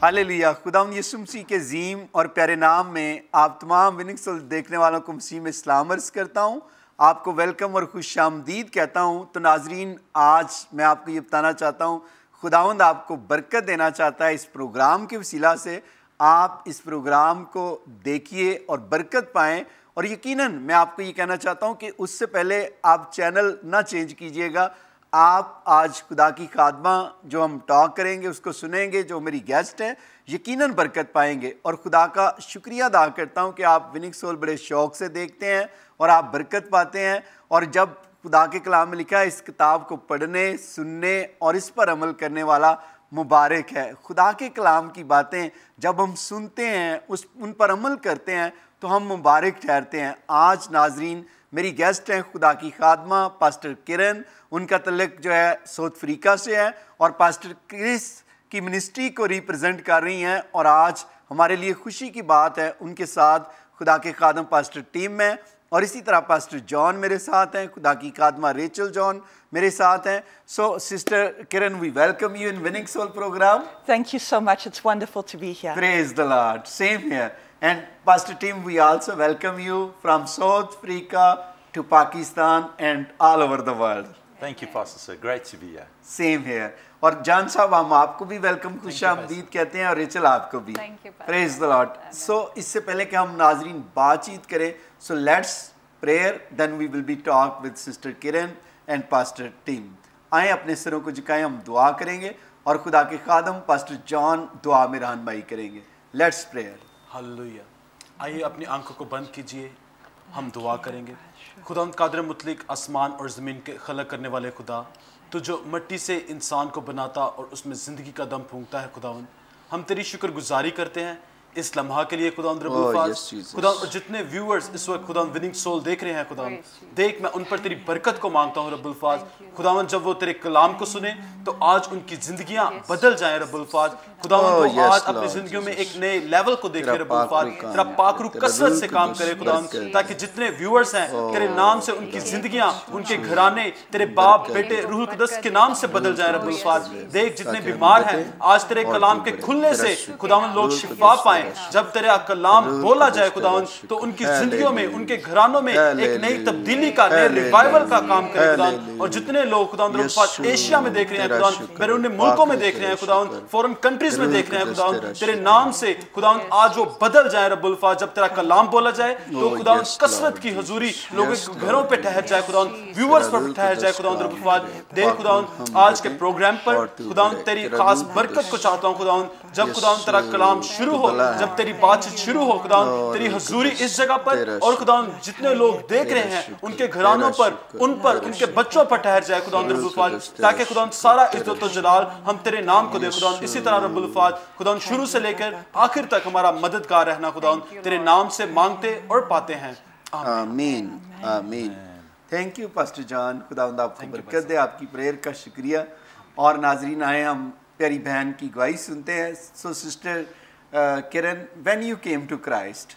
Hallelujah. खुदावंद यीशु मसीह के अजीम और प्यारे नाम में आप तमाम विनिंग सोल देखने वालों को मसीह में सलाम अर्ज़ करता हूँ। आपको वेलकम और खुश आमदीद कहता हूँ। तो नाजरीन, आज मैं आपको ये बताना चाहता हूँ, खुदावंद आपको बरकत देना चाहता है इस प्रोग्राम के वसीला से। आप इस प्रोग्राम को देखिए और बरकत पाएँ। और यकीनन मैं आपको ये कहना चाहता हूँ कि उससे पहले आप चैनल ना चेंज कीजिएगा। आप आज खुदा की खादमा जो हम टॉक करेंगे उसको सुनेंगे, जो मेरी गेस्ट हैं, यकीनन बरकत पाएंगे। और खुदा का शुक्रिया अदा करता हूँ कि आप विनिंग सोल बड़े शौक़ से देखते हैं और आप बरकत पाते हैं। और जब खुदा के कलाम में लिखा है, इस किताब को पढ़ने, सुनने और इस पर अमल करने वाला मुबारक है। खुदा के कलाम की बातें जब हम सुनते हैं, उन पर अमल करते हैं, तो हम मुबारक ठहरते हैं। आज नाजरीन मेरी गेस्ट हैं खुदा की खादमा पास्टर किरण। उनका तल्लुक जो है साउथ अफ्रीका से है और पास्टर क्रिस की मिनिस्ट्री को रिप्रेजेंट कर रही हैं। और आज हमारे लिए खुशी की बात है, उनके साथ खुदा के खादम पास्टर टीम में, और इसी तरह पास्टर जॉन मेरे साथ हैं, खुदा की खादमा रेचल जॉन मेरे साथ हैं। So sister Kiran, we welcome you in winning soul programme. Thank you so much. It's wonderful to be here. Praise the Lord. Same here. And Pastor Tim, we also welcome you from South Africa to Pakistan and all over the world. Thank you, Pastor sir. Great to be here. Same here. और जान साहब, हम आपको भी welcome खुश आमदीद कहते हैं और रेचल आपको भी। Praise the Lord. So इससे पहले कि हम नाजरीन बातचीत करें, so let's prayer, then we will be talk with Sister Kiran and Pastor Tim. आए अपने सरों को झुकाएं, हम दुआ करेंगे और खुदा के खादम पास्टर जॉन दुआ में रहनुमाई करेंगे। Let's pray. हालेलुया। आइए अपनी आंखों को बंद कीजिए, हम दुआ करेंगे। खुदावंद कादिर मुतलिक, आसमान और ज़मीन के खलक करने वाले खुदा, तो जो मिट्टी से इंसान को बनाता और उसमें ज़िंदगी का दम फूंकता है, खुदावंद हम तेरी शुक्रगुजारी करते हैं इस लम्हा के लिए खुदावंद रब्बुल फाज़। खुदावंद और जितने व्यूअर्स इस वक्त खुदावंद विनिंग सोल देख रहे हैं, खुदावंद देख, मैं उन पर तेरी बरकत को मांगता हूँ रब्बुल फाज़। खुदावंद जब वो तेरे कलाम को सुने तो आज उनकी जिंदगियां बदल जाएं रब्बुल फाज़। खुदावंद वो आज अपनी जिंदगियों में एक नए लेवल को देखे रब्बुल फाज़। तेरा पाक रूह कसरत से काम करे खुदावंद, ताकि जितने व्यूअर्स हैं तेरे नाम से उनकी जिंदगियां, उनके घराने तेरे बाप, बेटे, रूहुल कुद्दस के नाम से बदल जाएं रब्बुल फाज़। देख, जितने बीमार हैं आज तेरे कलाम के खुलने से खुदावंद लोग शिफा पाएं। जब तेरा कलाम बोला जाए खुदावंद, तो उनकी जिंदगियों में, उनके घरानों में एक नई तब्दीली का, नए रिवाइवल का काम करे खुदावंद। और जितने लोग खुदावंद एशिया में देख रहे हैं खुदावंद, बैरून मुल्कों में देख रहे हैं खुदावंद, फॉरेन कंट्रीज में देख रहे हैं खुदावंद, तेरे नाम से खुदावंद आज वो बदल जाए रब्बुल फाज़। जब तेरा कलाम बोला जाए तो खुदावंद कसरत की हुजूरी लोगों के घरों पे ठहर जाए खुदावंद, व्यूअर्स पर ठहर जाए खुदावंद रब्बुल फाज़। देख खुदावंद आज के प्रोग्राम पर खुदावंद तेरी खास बरकत को चाहता हूं खुदावंद। जब खुदावंद तेरा कलाम शुरू हो, जब तेरी बातचीत शुरू हो खुदावंद, तेरी हुजूरी इस जगह पर, और खुदावंद जितने लोग देख रहे हैं उनके घरानों पर, उन पर, उनके बच्चों पर ठहर जाए खुदावंद रब्बुल फाज़, ताकि खुदावंद सारा इज्जत और जलाल हम तेरे नाम को दे खुदावंद। इसी तरह रब्बुल फाज़ खुदावंद शुरू से लेकर आखिर तक हमारा मददगार रहना खुदावंद, तेरे नाम से मांगते और पाते हैं, आमीन आमीन। थैंक यू पास्टर जॉन, खुदावंद आपको बरकत दे, आपकी प्रेयर का शुक्रिया। और नाजरीन, आए हम प्यारी बहन की गवाही सुनते हैं। So sister Kiran, when you came to Christ?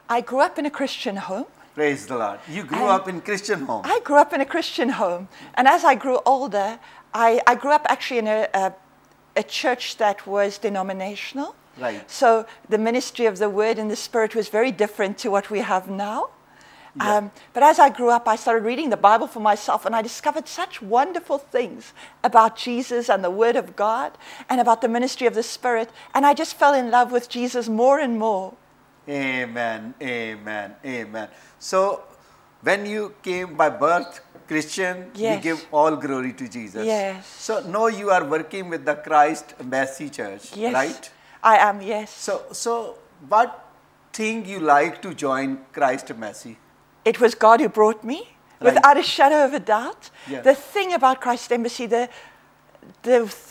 I grew up in a Christian home. Praise the Lord. You grew up in Christian home. I grew up in a Christian home. And as I grew older, I grew up actually in a church that was denominational. Right. So the ministry of the Word and the Spirit was very different to what we have now. Yeah. But as I grew up, I started reading the Bible for myself, and I discovered such wonderful things about Jesus and the Word of God and about the ministry of the Spirit, and I just fell in love with Jesus more and more. Amen, amen, amen. So, when you came by birth Christian, yes, we give all glory to Jesus. Yes. So, now you are working with the Christ Embassy Church, yes, right? I am, yes. So what thing you like to join Christ Embassy? It was God who brought me, right, without a shadow of a doubt. Yeah. The thing about Christ Embassy, the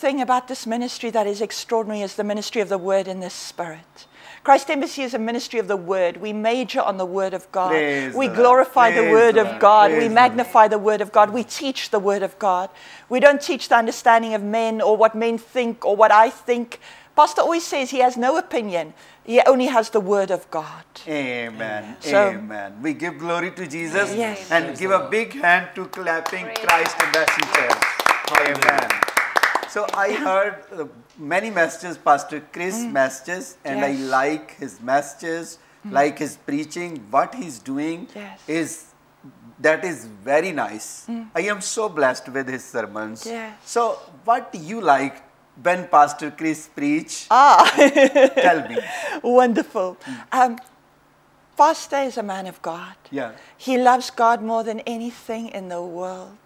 thing about this ministry that is extraordinary is the ministry of the Word and the Spirit. Christ Embassy is a ministry of the Word. We major on the Word of God. Praise we the glorify Lord. the Praise Word the of Lord. God. Praise We the magnify the Word of God. We teach the Word of God. We don't teach the understanding of men or what men think or what I think. Pastor always says he has no opinion. He only has the Word of God. Amen. So, amen. We give glory to Jesus, yes, and give a big hand to clapping Christ Embassy Church. Amen. So I heard many messages, Pastor Chris messages, and I Yes. like his messages, like his preaching. What he's doing Yes. that is very nice. I am so blessed with his sermons. Yes. So what do you like when Pastor Chris preach? Ah, Tell me. wonderful. Pastor is a man of God. Yeah. He loves God more than anything in the world.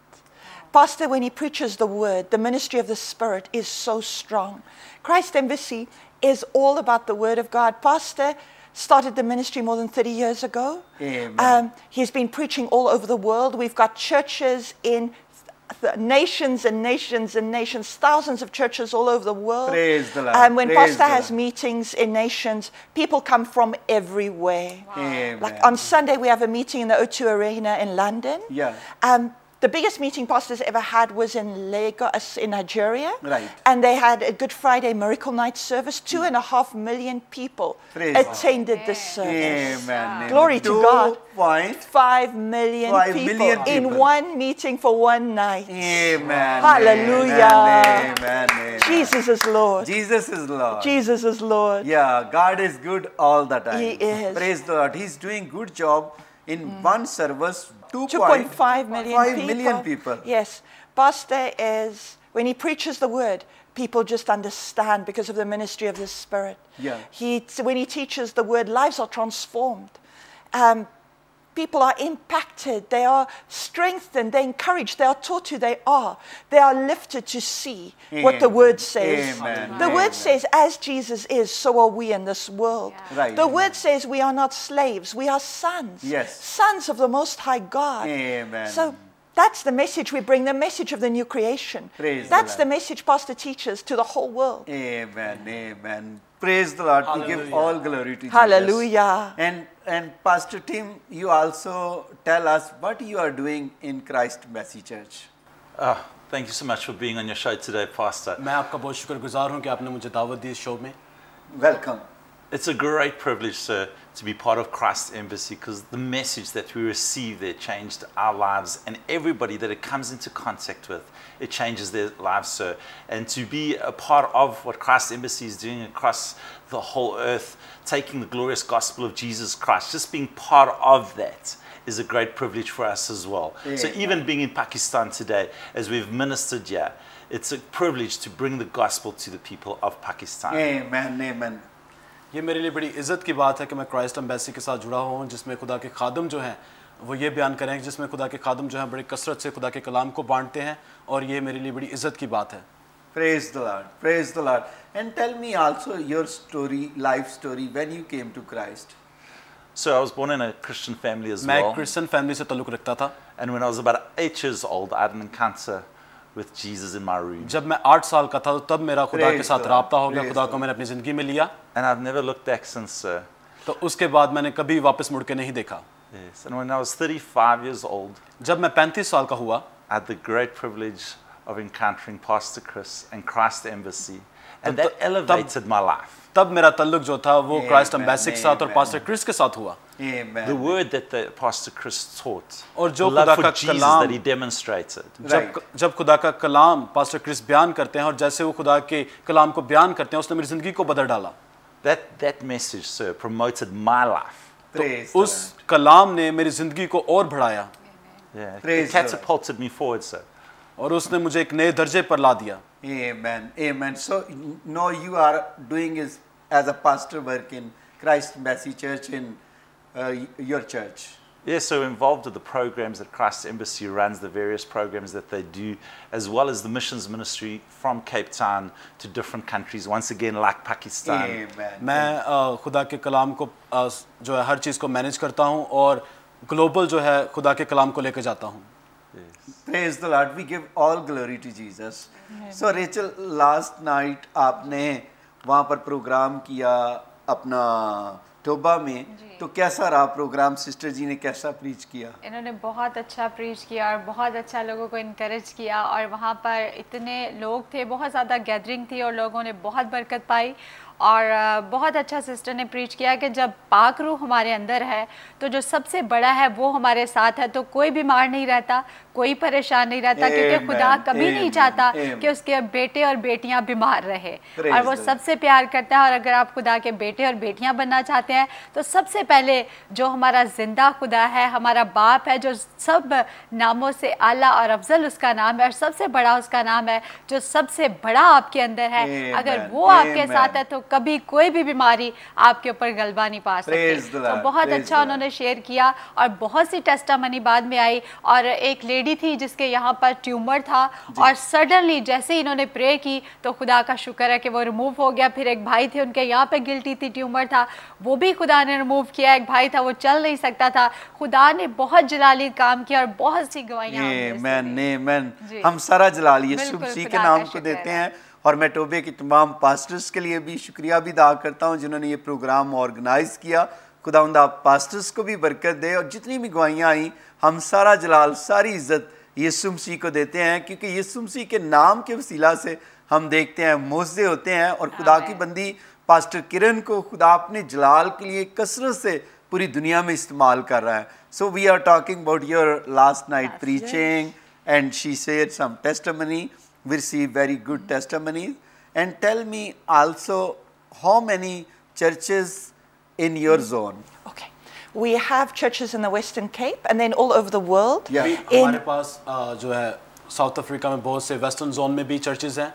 Pastor, when he preaches the word, the ministry of the Spirit is so strong. Christ Embassy is all about the word of God. Pastor started the ministry more than 30 years ago. Amen. He's been preaching all over the world. We've got churches in nations and nations and nations, thousands of churches all over the world. Praise the Lord. And when Praise Pastor the has Lord. meetings in nations, people come from everywhere. Amen. Like on Sunday, we have a meeting in the O2 Arena in London. Yeah. The biggest meeting Pastor's ever had was in Lagos, in Nigeria. Right. And they had a Good Friday Miracle Night service. 2.5 million people Praise attended this service. Amen. Glory to God. 2.5 million 5 people million in people. one meeting for one night. Amen. Hallelujah. Amen. Amen. Jesus is Lord. Jesus is Lord. Jesus is Lord. Yeah, God is good all the time. He is. Praise the Lord. He's doing good job in one service. 2.5 million 5 people. million people. Yes. Pastor is, when he preaches the word, people just understand because of the ministry of the Spirit. Yeah. When he teaches the word, lives are transformed. People are impacted. They are strengthened. They're encouraged. They are taught who they are. They are lifted to see what the word says. Amen. The Amen. word says, as Jesus is, so are we in this world. Right. The word says we are not slaves. We are sons. Yes. Sons of the Most High God. Amen. So that's the message we bring, the message of the new creation. Praise That's the the message Pastor teaches to the whole world. Amen. Amen. Praise the Lord. We give Hallelujah. all glory to Jesus. Hallelujah. And Pastor Tim, you also tell us what you are doing in Christ Mercy Church. Thank you so much for being on your show today, Pastor. मैं आपका बहुत शुक्रगुजार हूँ कि आपने मुझे दावत दी इस शो में. Welcome. It's a great privilege, sir, to be part of Christ Embassy because the message that we receive there changed our lives and everybody that it comes into contact with, it changes their lives, sir. And to be a part of what Christ Embassy is doing across the whole earth, taking the glorious gospel of Jesus Christ, just being part of that is a great privilege for us as well. So even being in Pakistan today, as we've ministered here, it's a privilege to bring the gospel to the people of Pakistan. Amen. Amen. ये मेरे लिए बड़ी इज़्ज़त की बात है कि मैं क्राइस्ट एम्बेसी के साथ जुड़ा हुआ हूँ जिसमें खुदा के खादम जो हैं वो ये बयान करें जिसमें खुदा के खादम जो हैं बड़ी कसरत से खुदा के कलाम को बांटते हैं और ये मेरे लिए बड़ी इज़्ज़त की बात है. Praise the Lord. Praise the Lord. And tell me also your story, life story, when you came to Christ. So I was born in a Christian family as मैं well. एक क्रिश्चियन फैमिली से ताल्लुक़ रखता था. And when I was about 8 years old, I had an encounter with Jesus in my room. जब मैं 8 साल का था तो तब मेरा खुदा के Praise साथ the राब्ता हो Lord. गया. Praise खुदा the को मैंने अपनी ज़िंदगी में लिया. And I've never looked back since, sir. तो उसके बाद मैंने कभी वापस मुड़ के नहीं देखा. Yes. And when I was 35 years old, जब मैं 35 साल का हुआ I had the great privilege of encountering Pastor Chris and Christ Embassy. And that elevated my life. तब मेरा ताल्लुक जो था वो क्राइस्ट Amen, एम्बेसी के साथ और amen. पास्टर क्रिस के साथ हुआ. Amen. The word that the Pastor Chris taught, और the जो love खुदा for का Jesus Kalam that he demonstrated. जब खुदा का कलाम पास्टर क्रिस बयान करते हैं और जैसे वो खुदा के कलाम को बयान करते हैं उसने मेरी ज़िंदगी को बदल डाला. That message, sir, promoted my life. Praise the उस कलाम ने मेरी ज़िंदगी को और बढ़ाया Yeah. Praise It the Lord. catapulted me forward, sir. और उसने मुझे एक नए दर्जे पर ला दिया. Amen. Amen. So now you are doing is as a pastor work in Christ Mercy Church in your church. Yes, so involved with the programs that Christ Embassy runs, the various programs that they do, as well as the missions ministry from Cape Town to different countries, once again like Pakistan. Amen. मैं खुदा के कलाम को जो है हर चीज़ को manage करता हूँ और ग्लोबल जो है खुदा के कलाम को लेकर जाता हूँ. Praise the Lord. We give all glory to Jesus. So Rachel, last night आपने वहाँ पर प्रोग्राम किया अपना टोबा में, तो कैसा रहा प्रोग्राम? सिस्टर जी ने कैसा प्रीच किया? इन्होंने बहुत अच्छा प्रीच किया और बहुत अच्छा लोगों को इनकरेज किया और वहाँ पर इतने लोग थे, बहुत ज़्यादा गैदरिंग थी और लोगों ने बहुत बरकत पाई और बहुत अच्छा सिस्टर ने प्रीच किया कि जब पाक रूह हमारे अंदर है तो जो सबसे बड़ा है वो हमारे साथ है, तो कोई बीमार नहीं रहता, कोई परेशान नहीं रहता, क्योंकि खुदा कभी नहीं चाहता कि उसके बेटे और बेटियां बीमार रहे, और वो सबसे प्यार करता है। और अगर आप खुदा के बेटे और बेटियां बनना चाहते हैं तो सबसे पहले जो हमारा जिंदा खुदा है, हमारा बाप है, जो सब नामों से आला और अफजल उसका नाम है और सबसे बड़ा उसका नाम है, जो सबसे बड़ा आपके अंदर है, अगर वो आपके साथ है तो कभी कोई भी बीमारी आपके ऊपर गलबा नहीं पा सकती। तो बहुत अच्छा उन्होंने शेयर किया और बहुत सी टेस्टामनी बाद में आई। और एक लेडी थी जिसके यहाँ पर ट्यूमर था और सडनली जैसे ही इन्होंने प्रे की तो खुदा का शुक्र है कि वो रिमूव हो गया। फिर एक भाई थे उनके यहाँ पे गिल्टी थी, ट्यूमर था, वो भी खुदा ने रिमूव किया। एक भाई था वो चल नहीं सकता था, खुदा ने बहुत जलाली काम किया और बहुत सी गवाहियां हम सारा जलाल यीशु मसीह के नाम को देते हैं। और मैं टोबे के तमाम पास्टर्स के लिए भी शुक्रिया भी अदा करता हूँ जिन्होंने ये प्रोग्राम ऑर्गेनाइज किया। खुदावंद आप पास्टर्स को भी बरकत दे, और जितनी भी गवाहियाँ आई हम सारा जलाल सारी इज्जत यीशु मसीह को देते हैं, क्योंकि यीशु मसीह के नाम के वसीला से हम देखते हैं मोज़े होते हैं। और खुदा की बंदी पास्टर किरण को खुदा अपने जलाल के लिए कसरत से पूरी दुनिया में इस्तेमाल कर रहा है। So we are talking about your last night preaching and she shared some testimony. We receive very good testimonies. And tell me also how many churches in your zone? Okay. We have churches in the Western Cape and then all over the world. Yeah. हमारे पास जो है south Africa में बहुत से western zone में भी churches हैं।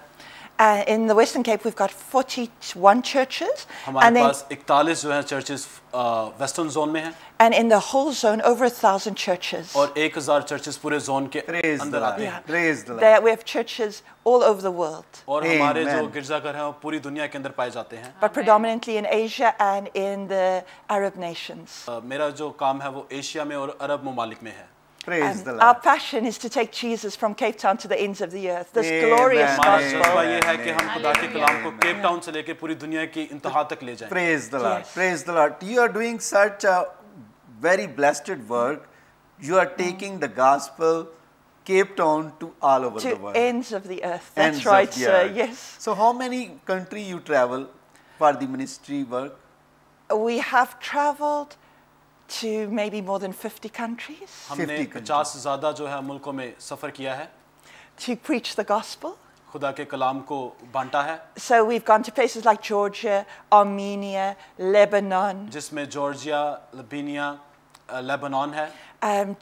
In the Western Cape, we've got 41 churches. हमारे पास 41 जो है चर्चेज वेस्टर्न जोन में हैं। And in the whole zone, over 1,000 churches. और 1000 चर्चेस पूरे जोन के अंदर आते हैं। Praise the Lord. There we have churches all over the world, और हमारे जो गिरजाघर हैं वो पूरी दुनिया के अंदर पाए जाते हैं। but predominantly in Asia and in the Arab nations. मेरा जो काम है वो एशिया में और अरब ममालिक में है। Praise the Our Lord. passion is to take Jesus from Cape Town to the ends of the earth. This glorious Amen. हमारा जज्बा gospel. ये है कि हम खुदा के कलाम को केप टाउन से लेके पूरी दुनिया की इंतहा तक ले जाएं। Praise the Lord. Yes. Praise the Lord. You are doing such a very blessed work. You are taking the gospel Cape Town to all over the To world. ends of the earth. That's Ends of right, the sir. earth. Yes. So how many country you travel for the ministry work? We have traveled to maybe more than 50 countries हमने 50 50 से ज़्यादा जो है मुल्कों में सफ़र किया है, to preach the gospel. खुदा के कलाम को बांटा है, So we've gone to places like Georgia, Armenia, Lebanon, जिसमें जॉर्जिया, लबीनिया, लेबनान है,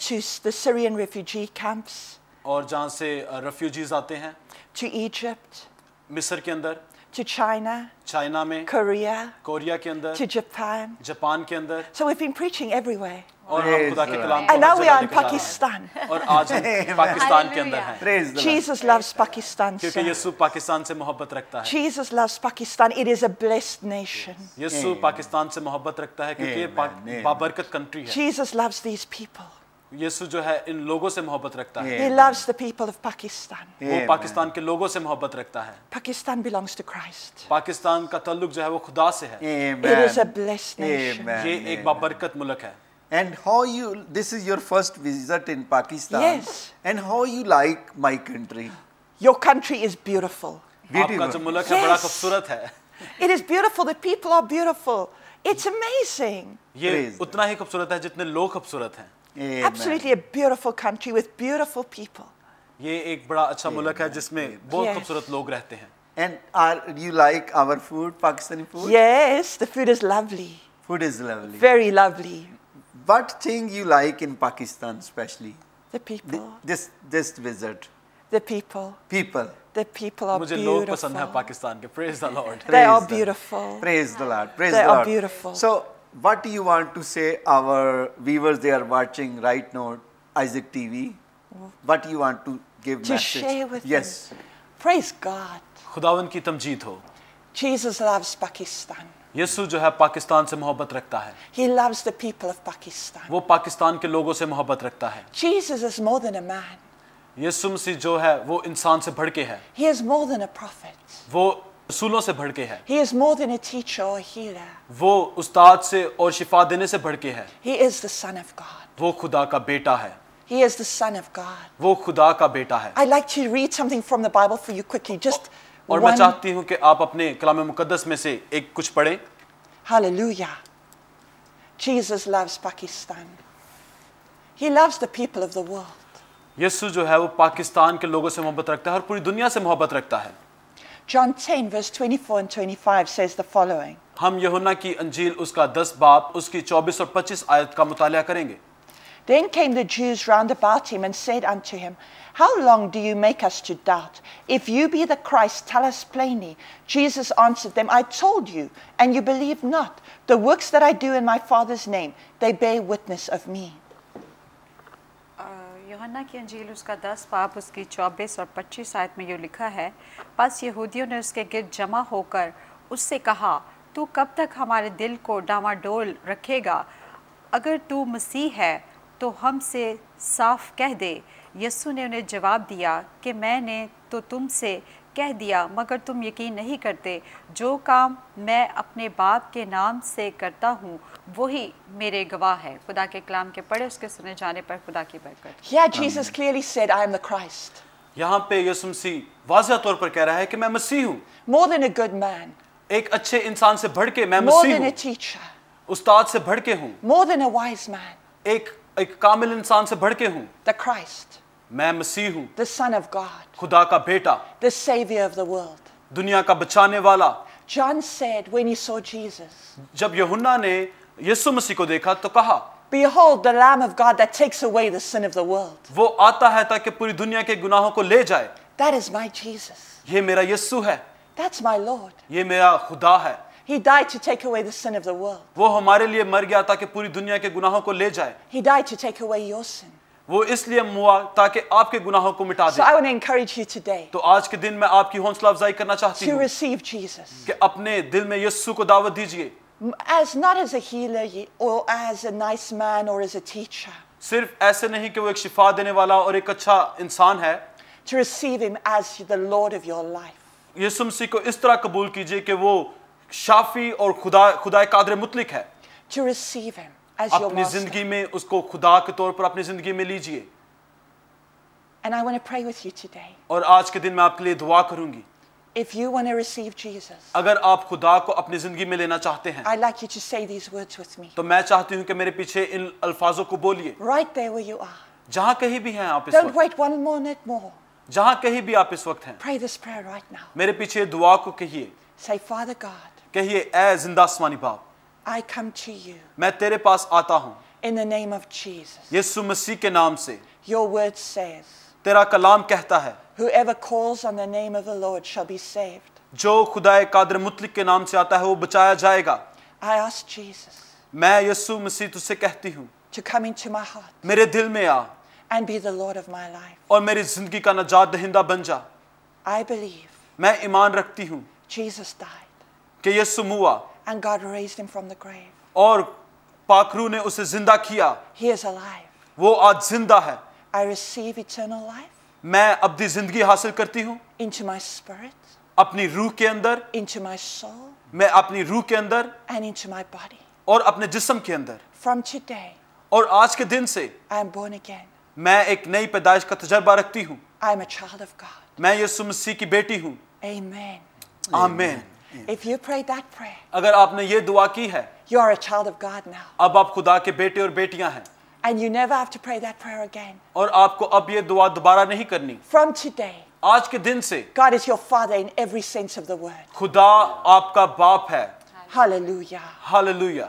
to the Syrian refugee camps, और जहाँ से रेफ्यूजीज आते हैं, to Egypt, मिस्र के अंदर, to China, चाइना में, Korea, कोरिया के अंदर, to Japan. जापान के अंदर, So we've been preaching everywhere. और हम खुदा के कलाम को And now हर we जगह are in लेके जा रहे हैं। Pakistan. और आज हम पाकिस्तान के अंदर हैं, Praise the Lord. Jesus loves Pakistan. क्योंकि sir. यीशु पाकिस्तान से मोहब्बत रखता है। Jesus loves Pakistan. It is a blessed nation. यीशु पाकिस्तान से मोहब्बत रखता है क्योंकि ये Amen. बाबरकत कंट्री है। Jesus loves these people. यीशु जो है इन लोगों से मोहब्बत रखता है, He loves the people of Pakistan. वो Amen. पाकिस्तान के लोगों से मोहब्बत रखता है। Pakistan belongs to Christ. Pakistan का ताल्लुक जो है वो खुदा से है। Amen. It is a blessed nation. Amen. ये एक बाबरकत मुल्क है। And how you, this is your first visit in Pakistan. Yes. And how you like my country? Your country is beautiful. आपका जो मुल्क है बड़ा Yes. खूबसूरत है। It is beautiful. The people are beautiful. It's amazing. ये Praise उतना ही खूबसूरत है जितने लोग खूबसूरत हैं। Amen. Absolutely a beautiful country with beautiful people. ये एक बड़ा अच्छा मुल्क है जिसमें बहुत Yes. खूबसूरत लोग रहते हैं। And are you like our food, Pakistani food? Yes, the food is lovely. Food is lovely. Very lovely. What thing you like in Pakistan especially? The people. This visit. The people. People. The people are मुझे लोग पसंद है beautiful. Pakistan के। Praise the Lord। They are Praise the- beautiful. Praise the Lord. Praise They the are Lord. beautiful. So, what do you want to say our viewers they are watching right now, Isaac TV? What do you want to give To message? share with Yes. them. Praise God. खुदावन की तमजीद हो। Jesus loves Pakistan. यीशु जो है पाकिस्तान से मोहब्बत रखता है। He loves the people of Pakistan. वो पाकिस्तान के लोगों से मोहब्बत रखता है। Jesus is more than a man. यीशु मसीह जो है वो इंसान से बढ़ के है। He is more than a prophet. वो रसूलों से बढ़ के है। He is more than a teacher or a healer. वो उस्ताद से और शिफा देने से बढ़ के है। He is the Son of God. वो खुदा का बेटा है। He is the Son of God. वो खुदा का बेटा है। I'd like to read something from the Bible for you quickly, just और मैं One- चाहती हूँ कि आप अपने कलाम मुकद्दस में से एक कुछ पढ़ें। Hallelujah. Jesus loves Pakistan. He loves the people of the world. यीशु जो है वो पाकिस्तान के लोगों से मोहब्बत रखता है और पूरी दुनिया से मोहब्बत रखता है। John 10, verse 24 and 25 says the following. हम यूहन्ना की अंजील उसका 10 बाब उसकी 24 और 25 आयत का मुतालिया करेंगे। Then came the Jews round about him and said unto him, How long do you make us to doubt? If you be the Christ, tell us plainly. Jesus answered them, I told you, and you believe not. The works that I do in my Father's name, they bear witness of me. यूहन्ना की अंजील उसका 10 बाब उसकी 24 और 25 आयत में ये लिखा है, बस यहूदियों ने उसके गिर्द जमा होकर उससे कहा, तू कब तक हमारे दिल को डामाडोल रखेगा? अगर तू मसीह है तो हमसे साफ कह दे। यीशु ने उन्हें जवाब दिया कि मैंने तो तुमसे कह दिया, मगर तुम यकीन नहीं करते। जो काम मैं अपने बाप के नाम से करता हूँ वही मेरे गवाह है। खुदा के कलाम के पढ़े उसके सुने जाने पर खुदा की बरकत। Here Jesus clearly said, I am the Christ. यहाँ पे यीशु मसीह वाज़ह तौर पर कह रहा है कि मैं मसीह हूँ। More than a good man, एक अच्छे इंसान से बढ़ के मैं more मसीह than a हूँ। teacher, उस्ताद से बढ़ के हूँ। more than a wise man, एक कामिल इंसान से बढ़ के हूँ। the Christ, मैं मसीह हूँ, the Son of God, खुदा का बेटा, the Savior of the world. दुनिया का बचाने वाला। John said when he saw Jesus, जब यूहन्ना ने यीशु मसीह को देखा तो कहा, Behold the Lamb of God that takes away the sin of the world. वो आता है ताकि पूरी दुनिया के गुनाहों को ले जाए। That is my Jesus. ये मेरा यीशु है, That's my Lord. ये मेरा खुदा है। He died to take away the sin of the world. वो हमारे लिए मर गया ताकि पूरी दुनिया के गुनाहों को ले जाए। He died to take away your sin. वो इसलिए हुआ ताकि आपके गुनाहों को मिटा So they. I want to encourage you today तो आज के दिन मैं आपकी हौसला अफजाई करना चाहती to हूँ receive Jesus. कि अपने दिल में यीशु को दावत दीजिए। As not as a healer or as a nice man or as a teacher. सिर्फ ऐसे नहीं कि वो एक शिफा देने वाला और एक अच्छा इंसान है। To receive him as the Lord of your life. यीशु मसीह को इस तरह कबूल कीजिए कि वो शाफी और खुदा कादिर मुतलिक है। To receive him as your अपनी master. जिंदगी में उसको खुदा के तौर पर अपनी जिंदगी में लीजिए। And I want to pray with you today. और आज के दिन मैं आपके लिए दुआ करूंगी। If you want to receive Jesus, अगर आप खुदा को अपनी जिंदगी में लेना चाहते हैं I'd like you to say these words with me. तो मैं चाहती हूँ कि मेरे पीछे इन अल्फाजों को बोलिए। Right there where you are. जहाँ कहीं भी हैं आप इस Don't वक्त, wait one minute more. जहाँ कहीं भी आप इस वक्त हैं, Pray this prayer right now. मेरे पीछे दुआ को कहिए। Say, Father God, कहिए, ऐ जिंदा आसमानी बाप, I come to you मैं तेरे पास आता हूँ in the name of Jesus. यीशु मसीह के नाम से। Your word says, तेरा कलाम कहता है, whoever calls on the name of the Lord shall be saved. जो खुदाए कादिर मुतलिक के नाम से आता है वो बचाया जाएगा। I ask Jesus मैं यीशु मसीह तुझसे कहती हूँ, to come into my heart मेरे दिल में आ and be the Lord of my life. और मेरी जिंदगी का नजात दहिंदा बन जा। I believe मैं ईमान रखती हूँ Jesus died कि यीशु मुआ and God raised him from the grave. और पाखरू ने उसे जिंदा किया। He is alive. वो आज जिंदा है। I receive eternal life मैं अब्दी जिंदगी हासिल करती हूँ into my spirit, अपनी रूह के अंदर, into my soul, मैं अपनी रूह के अंदर and into my body. और अपने जिस्म के अंदर। From today, और आज के दिन से I am born again. मैं एक नई पैदाइश का तजर्बा रखती हूँ। I am a child of God. मैं यीशु मसीह की बेटी हूँ। Amen. आमीन। If you prayed that prayer, अगर आपने ये दुआ की है, you are a child of God now. अब आप खुदा के बेटे और बेटियां हैं And you never have to pray that prayer again. और आपको अब ये दुआ दोबारा नहीं करनी। From today, आज के दिन से God is your father in every sense of the word. खुदा आपका बाप है। Hallelujah. Hallelujah.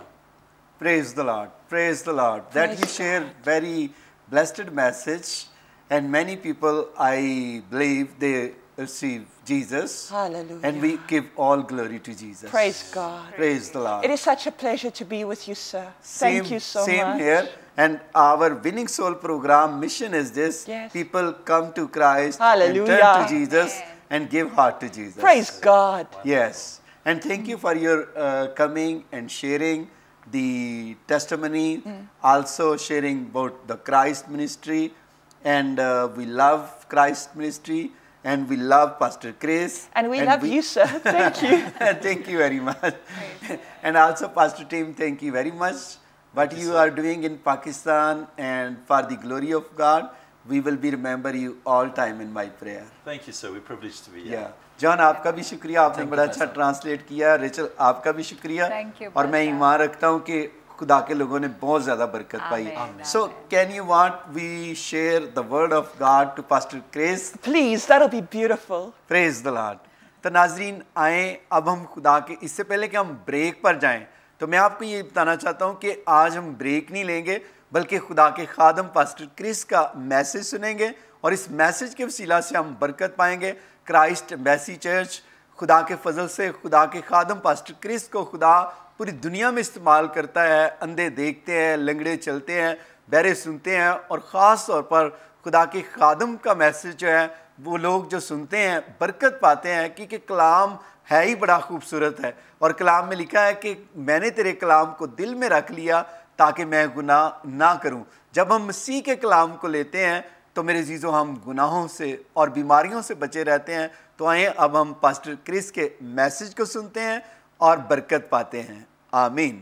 Praise the Lord. Praise the Lord. That Praise you share very blessed message, and many people, I believe, they receive Jesus. Hallelujah. And we give all glory to Jesus. Praise God. Praise the Lord. It is such a pleasure to be with you, sir. Thank you so same much. here. And our Winning Soul program mission is this: Yes. people come to Christ Hallelujah. and turn to Jesus and give heart to Jesus. Praise God. Yes. And thank you for your coming and sharing the testimony, also sharing about the Christ ministry. And we love Christ ministry, and we love Pastor Chris. And we love you, sir. Thank you. Thank you very much. And also Pastor Tim, thank you very much. What you are doing in Pakistan and for the glory of God, we will be remember you all time in my prayer. Thank you, sir. We're privileged to be here. Yeah. John आपका भी शुक्रिया, आपने Thank बड़ा you, अच्छा Pastor. Translate किया. Rachel आपका भी शुक्रिया. Thank you, और मैं Pastor. ईमान रखता हूँ कि खुदा के लोगों ने बहुत ज़्यादा बरकत पाई. Amen. So can you want we share the word of God to Pastor Chris? Please, that'll be beautiful. Praise the Lord. तो नाजरीन आए, अब हम खुदा के, इससे पहले कि हम ब्रेक पर जाएं, तो मैं आपको ये बताना चाहता हूँ कि आज हम ब्रेक नहीं लेंगे, बल्कि खुदा के खादम पास्टर क्रिस का मैसेज सुनेंगे और इस मैसेज के वसीला से हम बरकत पाएंगे. क्राइस्ट एम्बेसी चर्च खुदा के फजल से खुदा के खादम पास्टर क्रिस को खुदा पूरी दुनिया में इस्तेमाल करता है. अंधे देखते हैं, लंगड़े चलते हैं, बहरे सुनते हैं, और ख़ास तौर पर खुदा के खादम का मैसेज जो है वो लोग जो सुनते हैं बरकत पाते हैं, क्योंकि कलाम है ही बड़ा खूबसूरत है. और कलाम में लिखा है कि मैंने तेरे कलाम को दिल में रख लिया ताकि मैं गुनाह ना करूं. जब हम मसीह के कलाम को लेते हैं तो मेरे अजीज़ों हम गुनाहों से और बीमारियों से बचे रहते हैं. तो आइए अब हम पास्टर क्रिस के मैसेज को सुनते हैं और बरकत पाते हैं. आमीन.